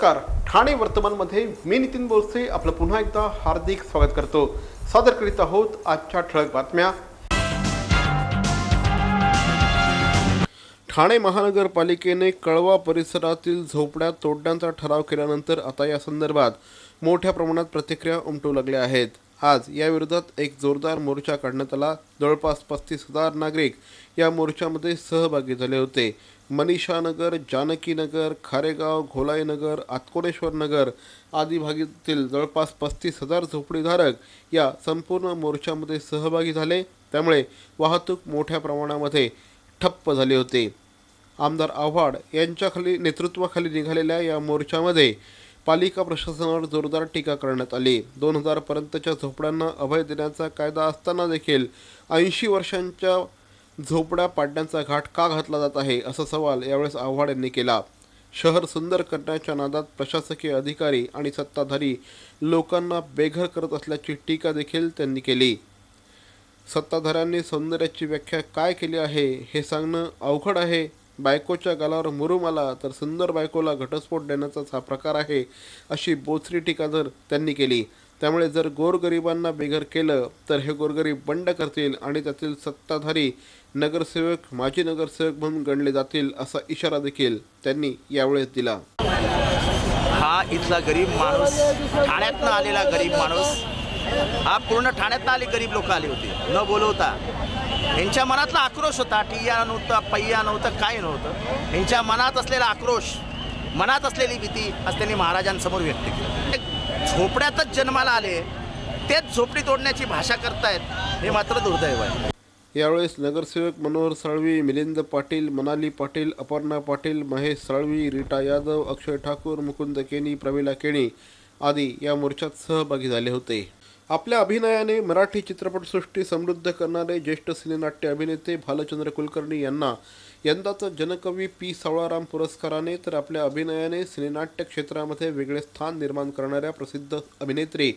नमस्कार, ठाणे वर्तमानमध्ये मी नितीन बोरसे आपलं पुन्हा एकदा हार्दिक स्वागत करतो। सादर करीत आहोत आजच्या ठळक बातम्या। ठाणे महानगरपालिकेने कळवा परिसरातील झोपड्या तोडण्याचा ठराव केल्यानंतर आता या संदर्भात मोठ्या प्रमाणात प्रतिक्रिया उमटू लागल्या आहेत। आज या विरोधात एक जोरदार मोर्चा काढण्यात आला। जवळपास 35,000 नागरिक या मोर्चामध्ये सहभागी झाले होते। मनीषा नगर, जानकी नगर, खारेगाव, घोलाई नगर, आतकोडेश्वर नगर आदी भागातील जवळपास 35,000 झोपडीधारक या संपूर्ण मोर्चामध्ये सहभागी झाले। त्यामुळे वाहतूक मोठ्या प्रमाणामध्ये ठप्प झाली होती। आमदार आव्हाड यांच्या नेतृत्वाखाली निघालेल्या या मोर्चामध्ये पालिका प्रशासनावर जोरदार टीका करण्यात आली। 2000 पर्यंतच्या झोपड्यांना अभय देण्याचा कायदा असताना देखील 80 वर्षांच्या झोपड्या पाडण्याचा घाट का घातला जात आहे, असा सवाल यावेळेस आव्हाड यांनी केला। शहर सुंदर करण्याच्या नादात प्रशासकीय अधिकारी आणि सत्ताधारी लोकांना बेघर करत असल्याची टीका देखील त्यांनी केली। सत्ताधाऱ्यांनी सौंदर्याची व्याख्या काय केली आहे हे सांगणं अवघड आहे। बायकोच्या गालावर मुरूम आला तर सुंदर बायकोला घटस्फोट देण्याचाच हा प्रकार आहे, अशी बोचरी टीका त्यांनी केली। त्यामुळे जर गोरगरिबांना बेघर केलं तर हे गोरगरीब बंड करतील आणि त्यातील सत्ताधारी नगरसेवक माजी नगरसेवक म्हणून गणले जातील, असा इशारा देखील त्यांनी यावेळेस दिला। हा इथला गरीब माणूस, ठाण्यातनं आलेला गरीब माणूस, हा पूर्ण ठाण्यातनं आले गरीब लोक आले होते न बोलवता। यांच्या मनातला आक्रोश होता, टिया नव्हता, पैया नव्हतं, काय नव्हतं। यांच्या मनात असलेला आक्रोश, मनात असलेली भीती आज त्यांनी महाराजांसमोर व्यक्त केली। झोपड्यातच जन्माला आले, तेच झोपडी तोडण्याची भाषा करतायत, हे मात्र दुर्दैव आहे। यावेळेस नगरसेवक मनोहर साळवी, मिलिंद पाटील, मनाली पाटील, अपर्णा पाटील, महेश साळवी, रीटा यादव, अक्षय ठाकूर, मुकुंद केनी, प्रमिला केणी आदी या मोर्चात सहभागी झाले होते। आपल्या अभिनयाने मराठी चित्रपटसृष्टी समृद्ध करणारे ज्येष्ठ सिनेनाट्य अभिनेते भालचंद्र कुलकर्णी यांना यंदाचा जनकवी पी सावळाराम पुरस्काराने, तर आपल्या अभिनयाने सिनेनाट्य क्षेत्रामध्ये वेगळे स्थान निर्माण करणाऱ्या प्रसिद्ध अभिनेत्री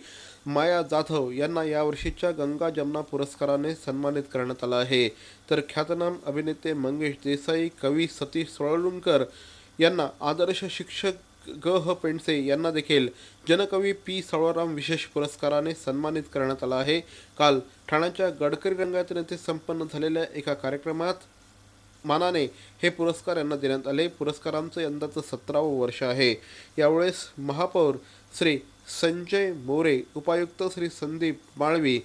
माया जाधव यांना यावर्षीच्या गंगा जमुना पुरस्काराने सन्मानित करण्यात आलं आहे। तर ख्यातनाम अभिनेते मंगेश देसाई, कवी सतीश सोळलुंकर यांना आदर्श शिक्षक ग. पेंडसे यांना देखील जनकवी पी सावळाराम विशेष पुरस्काराने सन्मानित करण्यात आला आहे। काल ठाण्याच्या गडकरी रंगायत येथे संपन्न झालेल्या एका कार्यक्रमात मानाने हे पुरस्कार यांना देण्यात आले। पुरस्कारांचं यंदाचं 17वं वर्ष आहे। यावेळेस महापौर श्री संजय मोरे, उपायुक्त श्री संदीप माळवी,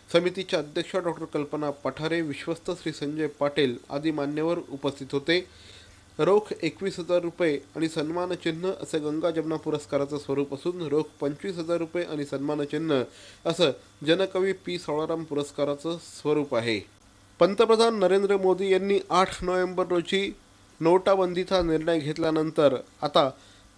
समितीचे अध्यक्ष डॉक्टर कल्पना पठारे, विश्वस्त श्री संजय पाटील आदी मान्यवर उपस्थित होते। रोख 21,000 रुपये आणि सन्मानचिन्ह असं गंगा जमुना पुरस्काराचं स्वरूप असून रोख 25,000 रुपये आणि सन्मानचिन्ह असं जनकवी पी सावळाराम पुरस्काराचं स्वरूप आहे। पंतप्रधान नरेंद्र मोदी यांनी 8 नोव्हेंबर रोजी नोटाबंदीचा निर्णय घेतल्यानंतर आता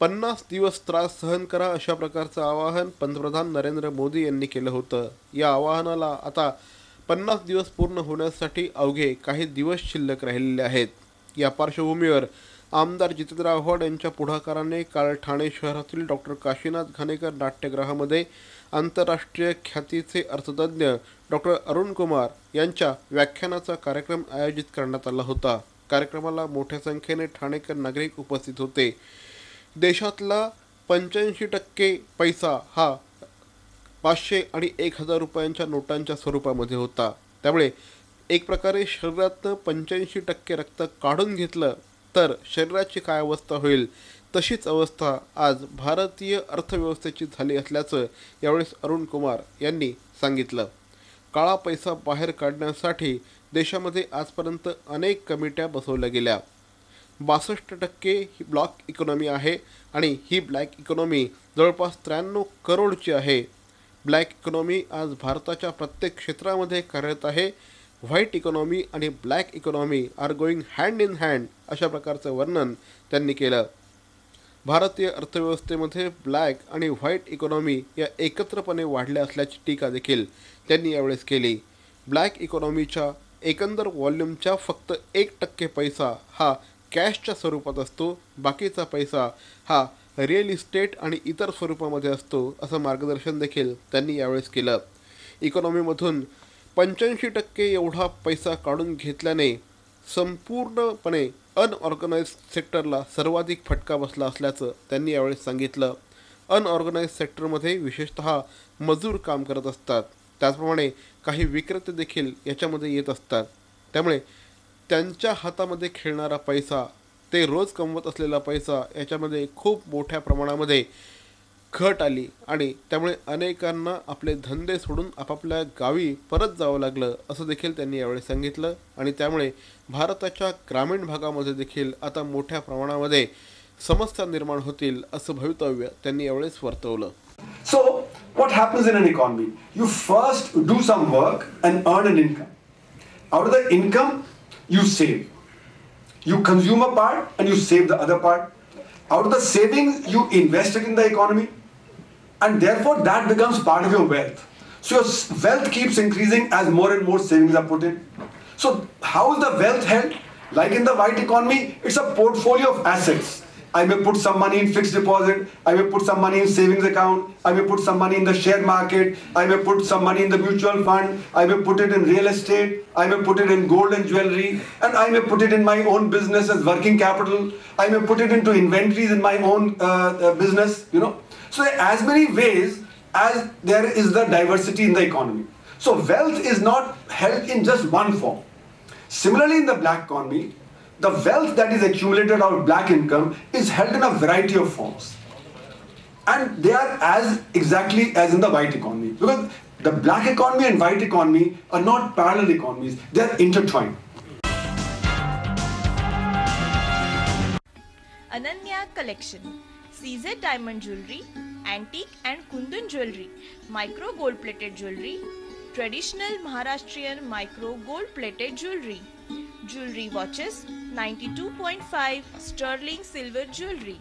50 दिवस त्रास सहन करा, अशा प्रकारचं आवाहन पंतप्रधान नरेंद्र मोदी यांनी केलं होतं। या आवाहनाला आता 50 दिवस पूर्ण होण्यासाठी अवघे काही दिवस शिल्लक राहिलेले आहेत। या पार्श्वभूमीवर आमदार जितेंद्र आव्हाड यांच्या पुढाकाराने काल ठाणे शहरातील डॉक्टर काशीनाथ घाणेकर नाट्यगृहामध्ये आंतरराष्ट्रीय ख्यातीचे अर्थतज्ञ डॉक्टर अरुण कुमार यांच्या व्याख्यानाचा कार्यक्रम आयोजित करण्यात आला होता। कार्यक्रमाला मोठ्या संख्येने ठाणेकर नागरिक उपस्थित होते। देशातला 85% पैसा हा 500 आणि 1000 रुपयांच्या नोटांच्या स्वरूपामध्ये होता। त्यामुळे एक प्रकारे शरीरातनं 85% रक्त काढून घेतलं तर शरीराची काय अवस्था होईल, तशीच अवस्था आज भारतीय अर्थव्यवस्थेची झाली असल्याचं यावेळेस अरुण कुमार यांनी सांगितलं। काळा पैसा बाहेर काढण्यासाठी देशामध्ये आजपर्यंत अनेक कमिट्या बसवल्या गेल्या। 62% ही ब्लॅक इकॉनॉमी आहे आणि ही ब्लॅक इकॉनॉमी जवळपास 93 करोडची आहे। ब्लॅक इकॉनॉमी आज भारताच्या प्रत्येक क्षेत्रामध्ये कार्यरत आहे। व्हाईट इकॉनॉमी आणि black economy are going hand in hand, अशा प्रकारचं वर्णन त्यांनी केलं। भारतीय अर्थव्यवस्थेमध्ये ब्लॅक आणि व्हाईट इकॉनॉमी या एकत्रपणे वाढल्या असल्याची टीका देखील त्यांनी यावेळेस केली। ब्लॅक इकॉनॉमीच्या एकंदर व्हॉल्यूमच्या फक्त 1% पैसा हा कॅशच्या स्वरूपात असतो, बाकीचा पैसा हा रिअल इस्टेट आणि इतर स्वरूपामध्ये असतो, असं मार्गदर्शन देखील त्यांनी यावेळेस केलं। इकॉनॉमीमधून 85% एवढा पैसा काढून घेतल्याने संपूर्णपणे अनऑर्गनाइज्ड सेक्टरला सर्वाधिक फटका बसला असल्याचं त्यांनी यावेळी सांगितलं. अनऑर्गनाइज्ड सेक्टरमध्ये विशेषतः मजूर काम करत असतात. त्याचप्रमाणे काही विक्रेते देखील याच्यामध्ये येत असतात. त्यामुळे त्यांच्या हातामध्ये खेळणारा पैसा, ते रोज कमवत असलेला पैसा याच्यामध्ये खूप मोठ्या प्रमाणामध्ये घट आली आणि त्यामुळे अनेकांना आपले धंदे सोडून आपापल्या गावी परत जावं लागलं असं देखील त्यांनी यावेळी सांगितलं. आणि त्यामुळे भारताच्या ग्रामीण भागामध्ये देखील आता मोठ्या प्रमाणामध्ये समस्या निर्माण होतील असं भवितव्य त्यांनी यावेळेस वर्तवलं. So what happens in an economy? You first do some work and earn an income. Out of the income, you save. You consume a part and you save the other part. Out of the savings, you invest it in the economy. And therefore that becomes part of your wealth. So your wealth keeps increasing as more and more savings are put in. So how is the wealth held? Like in the white economy, it's a portfolio of assets. I may put some money in fixed deposit, I may put some money in savings account, I may put some money in the share market, I may put some money in the mutual fund, I may put it in real estate, I may put it in gold and jewelry, and I may put it in my own business as working capital, I may put it into inventories in my own business, you know. So there are as many ways as there is the diversity in the economy. So wealth is not held in just one form. Similarly, in the black economy, the wealth that is accumulated out of black income is held in a variety of forms. And they are as exactly as in the white economy. Because the black economy and white economy are not parallel economies, they are intertwined. Ananya Collection, CZ Diamond Jewelry, Antique and Kundan Jewelry, Micro Gold Plated Jewelry, Traditional Maharashtrian Micro Gold Plated Jewelry, Jewelry Watches, 92.5 Sterling Silver Jewelry,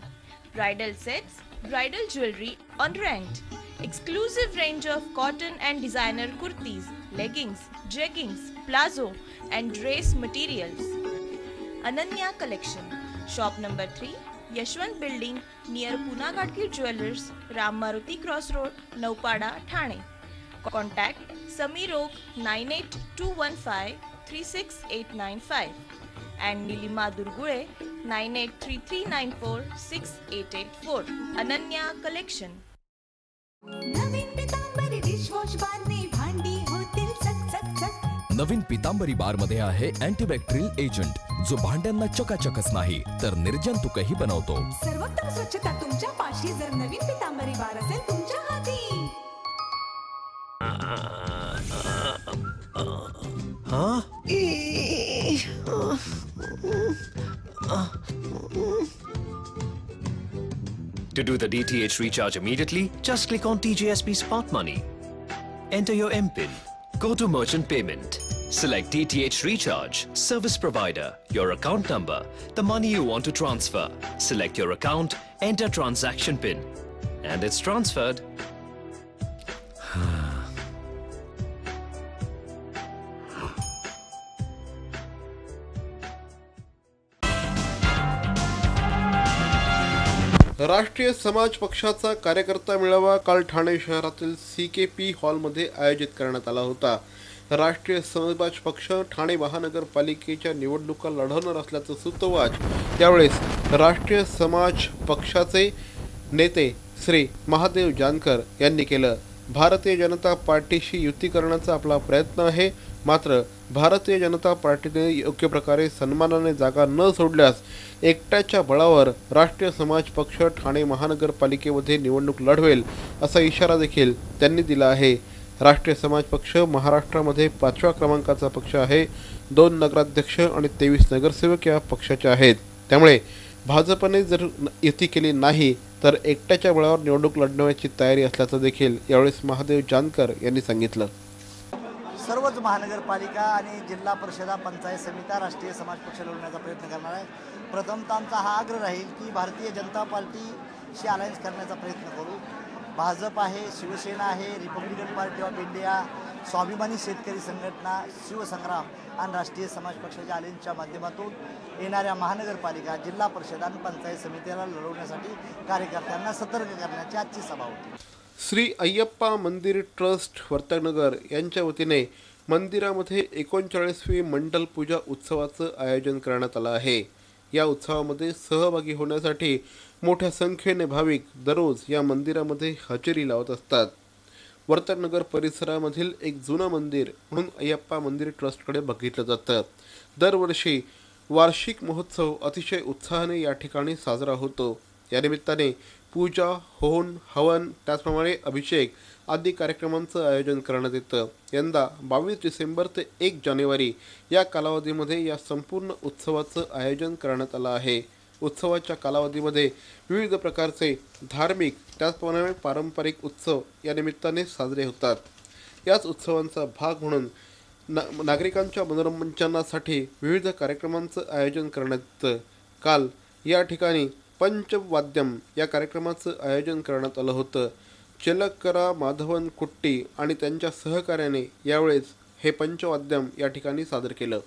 Bridal Sets, Bridal Jewelry on rent, exclusive range of cotton and designer kurtis, leggings, jeggings, plazo and dress materials. Ananya Collection, Shop number 3, Yashwant Building near Pune Gadgil Jewelers, Ram Maruti Cross Road, Naupada, Thane. Contact Sameer Oak 98215 36895 and Nilima Durgule 9833946884. Ananya Collection. Naveen Pitambari dishwash बारने भांडी होतील चकचक. नवीन पितांबरी बार मध्ये आहे antibacterial agent जो भांड्यांना चकाचकच नाही तर निर्जंतुकही बनवतो. सर्वोत्तम स्वच्छता तुमच्या पाशी जर नवीन पितांबरी बार असेल तुमच्या हाती. To do the DTH recharge immediately, just click on TJSP Smart Money. Enter your MPIN. Go to Merchant Payment. Select DTH Recharge, Service Provider, your account number, the money you want to transfer. Select your account, enter transaction PIN, and it's transferred. राष्ट्रीय समाज पक्षाचा कार्यकर्ता मेळावा काल ठाणे शहरातील CKP हॉलमध्ये आयोजित करण्यात आला होता. राष्ट्रीय समाज पक्ष ठाणे महानगरपालिकेच्या निवडणुका लढवणार असल्याचं सूतोवाच त्यावेळेस राष्ट्रीय समाज पक्षाचे नेते श्री महादेव जानकर यांनी केलं. भारतीय जनता पार्टीशी युती करण्याचा आपला प्रयत्न आहे, मात्र भारतीय जनता पार्टीने योग्य प्रकारे सन्मानाने जागा न सोडल्यास एकट्याच्या बळावर राष्ट्रीय समाज पक्ष ठाणे महानगरपालिकेमध्ये निवडणूक लढवेल असा इशारा देखील त्यांनी दिला आहे. राष्ट्रीय समाज पक्ष महाराष्ट्रामध्ये 5व्या क्रमांकाचा पक्ष आहे. 2 नगराध्यक्ष आणि 23 नगरसेवक या पक्षाचे आहेत. त्यामुळे भाजपने जर युती केली नाही तर एकट्याच्या बळावर निवडणूक लढवण्याची तयारी असल्याचं देखील यावेळेस महादेव जानकर यांनी सांगितलं. सर्वच महानगरपालिका आणि जिल्हा परिषदा पंचायत समित्या राष्ट्रीय समाज पक्ष लढवण्याचा प्रयत्न करणार आहे. प्रथमतः आमचा हा आग्रह राहील की भारतीय जनता पार्टीशी अलायन्स करण्याचा प्रयत्न करू. भाजप आहे, शिवसेना आहे, रिपब्लिकन पार्टी ऑफ इंडिया, स्वाभिमानी शेतकरी संघटना, शिवसंग्राम आणि राष्ट्रीय समाज पक्षाच्या अलायन्सच्या माध्यमातून येणाऱ्या महानगरपालिका, जिल्हा परिषद आणि पंचायत समितीला लढवण्यासाठी कार्यकर्त्यांना सतर्क करण्याची आजची सभा होती. श्री अय्यप्पा मंदिर ट्रस्ट वर्तकनगर यांच्या वतीने मंदिरामध्ये 39वी मंडल पूजा उत्सवाचं आयोजन करण्यात आलं आहे. या उत्सवामध्ये सहभागी होण्यासाठी मोठ्या संख्येने भाविक दररोज या मंदिरामध्ये हजेरी लावत असतात. वर्तनगर परिसरामधील एक जुनं मंदिर म्हणून अय्यप्पा मंदिर ट्रस्टकडे बघितलं जातं. दरवर्षी वार्षिक महोत्सव अतिशय उत्साहाने या ठिकाणी साजरा होतो. या निमित्ताने पूजा, होम, हवन, त्याचप्रमाणे अभिषेक आदी कार्यक्रमांचं आयोजन करण्यात येतं. यंदा 22 डिसेंबर ते 1 जानेवारी या कालावधीमध्ये या संपूर्ण उत्सवाचं आयोजन करण्यात आलं आहे. उत्सवाच्या कालावधीमध्ये विविध प्रकारचे धार्मिक त्याचप्रमाणे पारंपरिक उत्सव या निमित्ताने साजरे होतात. याच उत्सवांचा भाग म्हणून नागरिकांच्या मनोरंजनासाठी विविध कार्यक्रमांचं आयोजन करण्यात येतं. काल या ठिकाणी पंचवाद्यम या कार्यक्रमाचं आयोजन करण्यात आलं होतं. चेलकरा माधवन कुट्टी आणि त्यांच्या सहकार्याने यावेळेस हे पंचवाद्यम या ठिकाणी सादर केलं.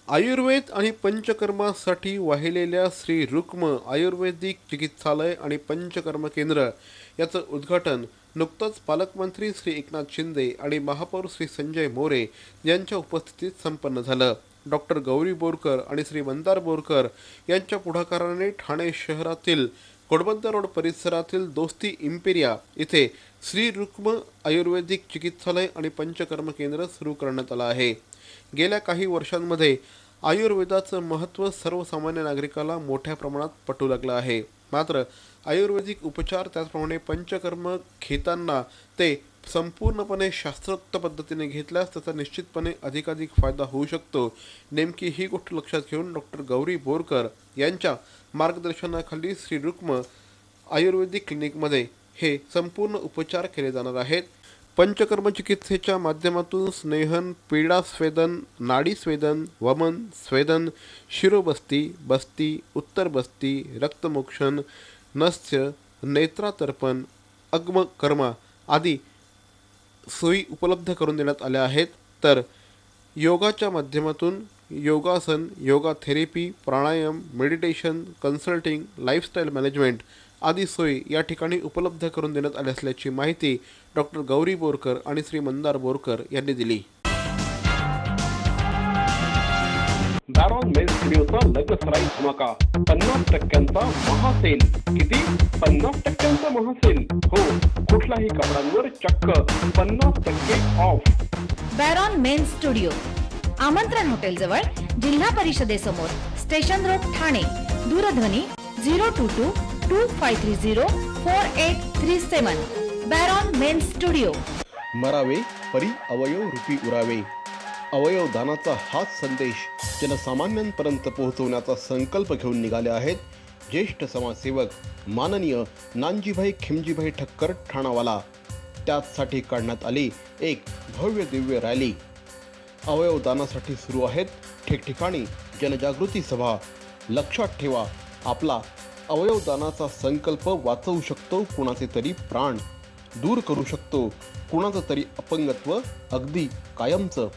आयुर्वेद आणि पंचकर्मासाठी वाहिलेल्या श्री रुक्म आयुर्वेदिक चिकित्सालय आणि पंचकर्म केंद्र याचं उद्घाटन नुकतंच पालकमंत्री श्री एकनाथ शिंदे आणि महापौर श्री संजय मोरे यांच्या उपस्थितीत संपन्न झालं. डॉक्टर गौरी बोरकर आणि श्री मंदार बोरकर यांच्या पुढाकाराने ठाणे शहरातील घोडबंदर रोड परिसरातील दोस्ती इम्पेरिया इथे श्री रुक्म आयुर्वेदिक चिकित्सालय आणि पंचकर्म केंद्र सुरू करण्यात आलं आहे. गेल्या काही वर्षांमध्ये आयुर्वेदाचं महत्त्व सर्वसामान्य नागरिकाला मोठ्या प्रमाणात पटू लागलं आहे. मात्र आयुर्वेदिक उपचार त्याचप्रमाणे पंचकर्म घेताना ते संपूर्णपणे शास्त्रोक्त पद्धतीने घेतल्यास त्याचा निश्चितपणे अधिकाधिक फायदा होऊ शकतो. नेमकी ही गोष्ट लक्षात घेऊन डॉक्टर गौरी बोरकर यांच्या मार्गदर्शनाखाली श्री रुक्म आयुर्वेदिक क्लिनिकमध्ये हे संपूर्ण उपचार केले जाणार आहेत. पंचकर्म चिकित्सेच्या माध्यमातून स्नेहन, पीडास्वेदन, नाडीस्वेदन, वमन, स्वेदन, शिरोबस्ती, बस्ती, उत्तरबस्ती, रक्तमोक्षण, नस्य, नेत्रातर्पण, अग्मकर्मा आदी सोयी उपलब्ध करून देण्यात आल्या आहेत. तर योगाच्या माध्यमातून योगासन, योगा थेरपी, प्राणायाम, मेडिटेशन, कन्सल्टिंग, लाईफस्टाईल मॅनेजमेंट आदी सोयी या ठिकाणी उपलब्ध करून देण्यात आल्या असल्याची माहिती डॉक्टर गौरी बोरकर आणि श्री मंदार बोरकर यांनी दिली. बॅरॉन मेन्स स्टुडिओचा लग्नसराई धमाका 50% महासेल. किती? 50% महासेल. हो, कुठल्याही कपड्यांवर चक्क 50% ऑफ. बॅरॉन मेन्स स्टुडिओ, आमंत्रण हॉटेल जवळ, जिल्हा परिषदेसमोर, स्टेशन रोड, ठाणे. दूरध्वनी 022-2530-4837. बॅरॉन मेन्स स्टुडिओ. मरावे परी अवयव रूपी उरावे. अवयव दानाचा हाच संदेश जनसामान्यांपर्यंत पोहोचवण्याचा संकल्प घेऊन निघाले आहेत ज्येष्ठ समाजसेवक माननीय नानजीभाई खिमजीभाई ठक्कर ठाणावाला. त्याचसाठी काढण्यात आली एक भव्य दिव्य रॅली. अवयव दानासाठी सुरू आहेत ठिकठिकाणी जनजागृती सभा. लक्षात ठेवा, आपला अवयवदानाचा संकल्प वाचवू शकतो कुणाचे तरी प्राण, दूर करू शकतो कुणाचं तरी अपंगत्व अगदी कायमचं,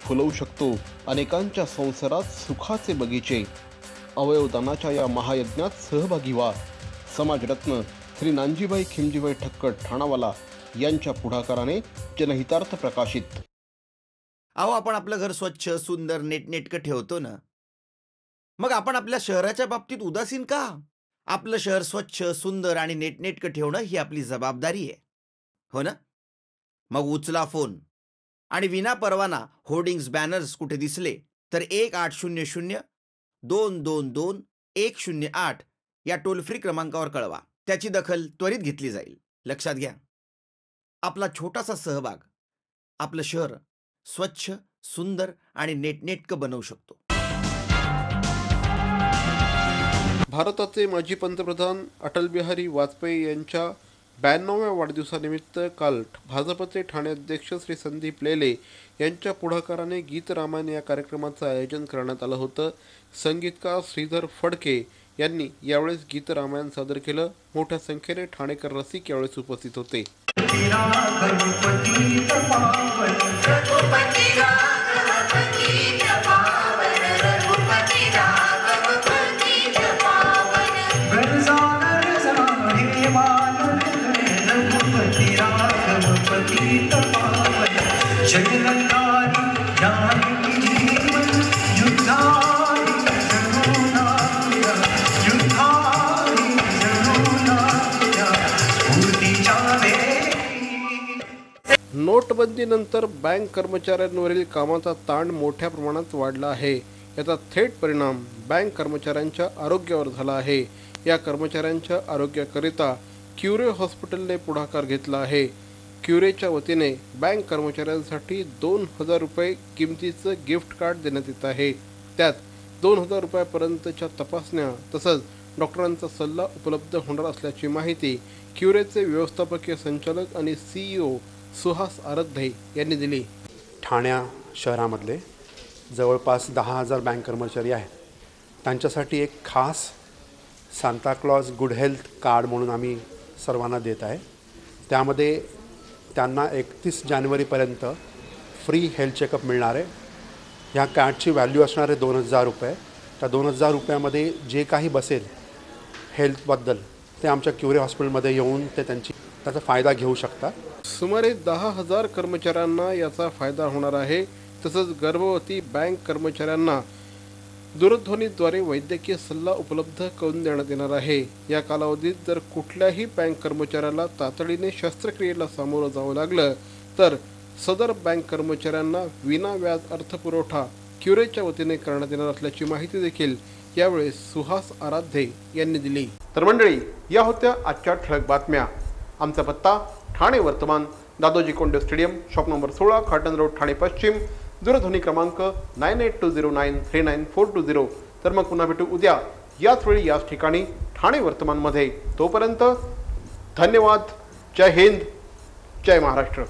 फुलवू शकतो अनेकांच्या संसारात सुखाचे बगीचे. अवयवदानाच्या या महायज्ञात सहभागी व्हा. समाजरत्न श्री नानजीभाई खिमजीभाई ठक्कर ठाणावाला यांच्या पुढाकाराने जनहितार्थ प्रकाशित. अहो, आपण आपलं घर स्वच्छ, सुंदर, नेटनेटकं ठेवतो ना, मग आपण आपल्या शहराच्या बाबतीत उदासीन का? आपलं शहर स्वच्छ, सुंदर आणि नेटनेटकं ठेवणं ही आपली जबाबदारी आहे, हो ना? मग उचला फोन आणि विना परवाना होर्डिंग्स, बॅनर्स कुठे दिसले तर 1800-222-108 या टोल फ्री क्रमांकावर कळवा. त्याची दखल त्वरित घेतली जाईल. लक्षात घ्या, आपला छोटासा सहभाग आपलं शहर स्वच्छ, सुंदर आणि नेटनेटकं बनवू शकतो. भारताचे माजी पंतप्रधान अटल बिहारी वाजपेयी यांच्या 92व्या वाढदिवसानिमित्त काल भाजपचे ठाणे अध्यक्ष श्री संदीप लेले यांच्या पुढाकाराने गीत रामायण या कार्यक्रमाचं आयोजन करण्यात आलं होतं. संगीतकार श्रीधर फडके यांनी यावेळेस गीत रामायण सादर केलं. मोठ्या संख्येने ठाणेकर रसिक यावेळेस उपस्थित होते. नोटबंदीनंतर बँक कर्मचाऱ्यांवरील कामाचा ताण मोठ्या प्रमाणात वाढला आहे. याचा थेट परिणाम बँक कर्मचाऱ्यांच्या आरोग्यावर झाला आहे. या कर्मचाऱ्यांच्या आरोग्याकरिता क्युरे हॉस्पिटलने पुढाकार घेतला आहे. क्युरेच्या वतीने बँक कर्मचाऱ्यांसाठी 2000 रुपये किमतीचं गिफ्ट कार्ड देण्यात येत आहे. त्यात 2000 रुपयापर्यंतच्या तपासण्या तसंच डॉक्टरांचा सल्ला उपलब्ध होणार असल्याची माहिती क्युरेचे व्यवस्थापकीय संचालक आणि CEO सुहास आराध्ये यांनी दिली. ठाण्या शहरामधले जवळपास 10,000 बँक कर्मचारी आहेत. त्यांच्यासाठी एक खास सांताक्लॉज गुड हेल्थ कार्ड म्हणून आम्ही सर्वांना देत आहे. त्यामध्ये त्यांना 31 जानेवारीपर्यंत फ्री हेल्थ चेकअप मिळणार आहे. ह्या कार्डची व्हॅल्यू असणार आहे 2000 रुपये. त्या 2000 रुपयामध्ये जे काही बसेल हेल्थबद्दल ते आमच्या क्युरे हॉस्पिटलमध्ये येऊन ते त्याचा फायदा घेऊ शकतात. सुमारे 10,000 कर्मचाऱ्यांना याचा फायदा होणार आहे. तसंच गर्भवती बँक कर्मचाऱ्यांना दूरध्वनीद्वारे वैद्यकीय सल्ला उपलब्ध करून देण्यात येणार आहे. या कालावधीत जर कुठल्याही बँक कर्मचाऱ्याला तातडीने शस्त्रक्रियेला सामोरं जावं लागलं तर सदर बँक कर्मचाऱ्यांना विनाव्याज अर्थपुरवठा क्युरेच्या वतीने करण्यात येणार असल्याची माहिती देखील यावेळेस सुहास आराध्ये यांनी दिली. तर मंडळी, या होत्या आजच्या ठळक बातम्या. आमचा पत्ता ठाणे वर्तमान, Dadoji Konde stadium, shop number 16, Khatan road, Thane पश्चिम. दूरध्वनी क्रमांक 9820939420. तर मग पुन्हा भेटू उद्या याच वेळी याच ठिकाणी ठाणे वर्तमानमध्ये. तोपर्यंत धन्यवाद. जय हिंद, जय महाराष्ट्र.